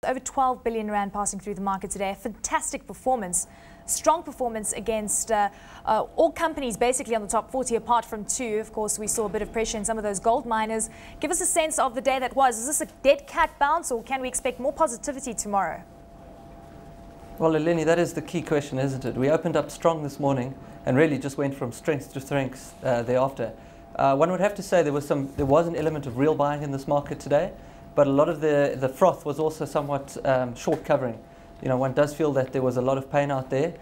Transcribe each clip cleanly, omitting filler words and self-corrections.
Over 12 billion rand passing through the market today. A fantastic performance. Strong performance against all companies basically on the top 40 apart from two. Of course, we saw a bit of pressure in some of those gold miners. Give us a sense of the day that was. Is this a dead cat bounce or can we expect more positivity tomorrow? Well, Eleni, that is the key question, isn't it? We opened up strong this morning and really just went from strength to strength thereafter. One would have to say there was an element of real buying in this market today, but a lot of the froth was also somewhat short covering. You know, one does feel that there was a lot of pain out there,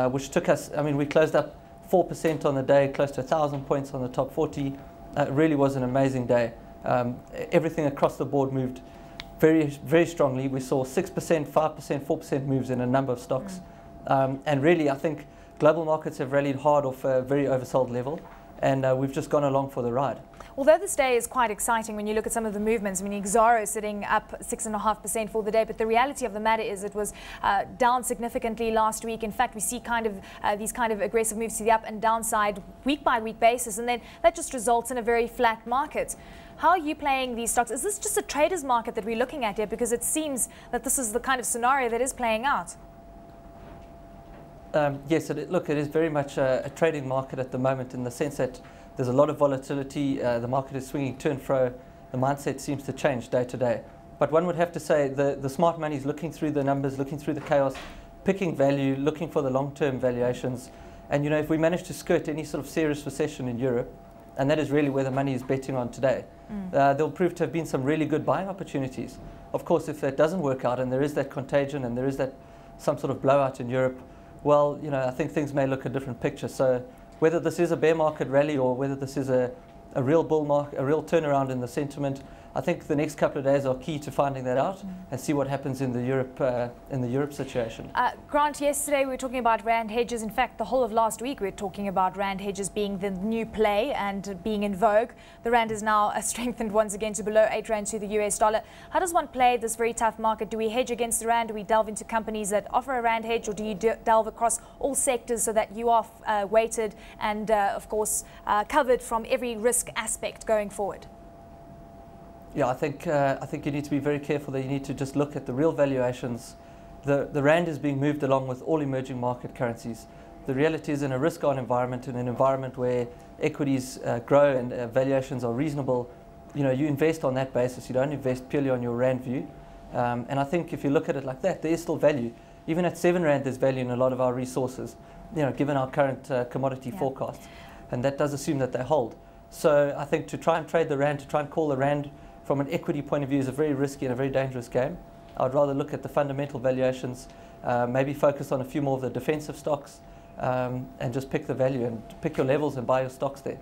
which took us, I mean, we closed up 4% on the day, close to 1,000 points on the top 40. It really was an amazing day. Everything across the board moved very, very strongly. We saw 6%, 5%, 4% moves in a number of stocks. And really, I think global markets have rallied hard off a very oversold level, and we've just gone along for the ride. Although this day is quite exciting when you look at some of the movements, I mean, Exaro sitting up 6.5% for the day, but the reality of the matter is it was down significantly last week. In fact, we see these kind of aggressive moves to the up and downside week by week basis, and then that just results in a very flat market. How are you playing these stocks? Is this just a trader's market that we're looking at here? Because it seems that this is the kind of scenario that is playing out. Yes, look, it is very much a trading market at the moment in the sense that there's a lot of volatility. The market is swinging to and fro. The mindset seems to change day to day. But one would have to say the smart money is looking through the numbers, looking through the chaos, picking value, looking for the long-term valuations. And, you know, if we manage to skirt any sort of serious recession in Europe, and that is really where the money is betting on today, there'll prove to have been some really good buying opportunities. Of course, if that doesn't work out and there is that contagion and there is that some sort of blowout in Europe, well, you know, I think things may look a different picture. So whether this is a bear market rally or whether this is a real bull market, a real turnaround in the sentiment, I think the next couple of days are key to finding that out and see what happens in the Europe situation. Grant, yesterday we were talking about rand hedges. In fact, the whole of last week we were talking about rand hedges being the new play and being in vogue. The rand is now strengthened once again to below 8 rand to the US dollar. How does one play this very tough market? Do we hedge against the rand? Do we delve into companies that offer a rand hedge, or do you delve across all sectors so that you are weighted and, of course, covered from every risk aspect going forward? Yeah, I think you need to be very careful that you need to just look at the real valuations. The rand is being moved along with all emerging market currencies. The reality is in a risk-on environment, in an environment where equities grow and valuations are reasonable, you know, you invest on that basis. You don't invest purely on your rand view. And I think if you look at it like that, there is still value. Even at 7 rand, there's value in a lot of our resources, you know, given our current commodity forecasts. And that does assume that they hold. So I think to try and trade the rand, to try and call the rand from an equity point of view is a very risky and a very dangerous game. I'd rather look at the fundamental valuations, maybe focus on a few more of the defensive stocks, and just pick the value and pick your levels and buy your stocks there.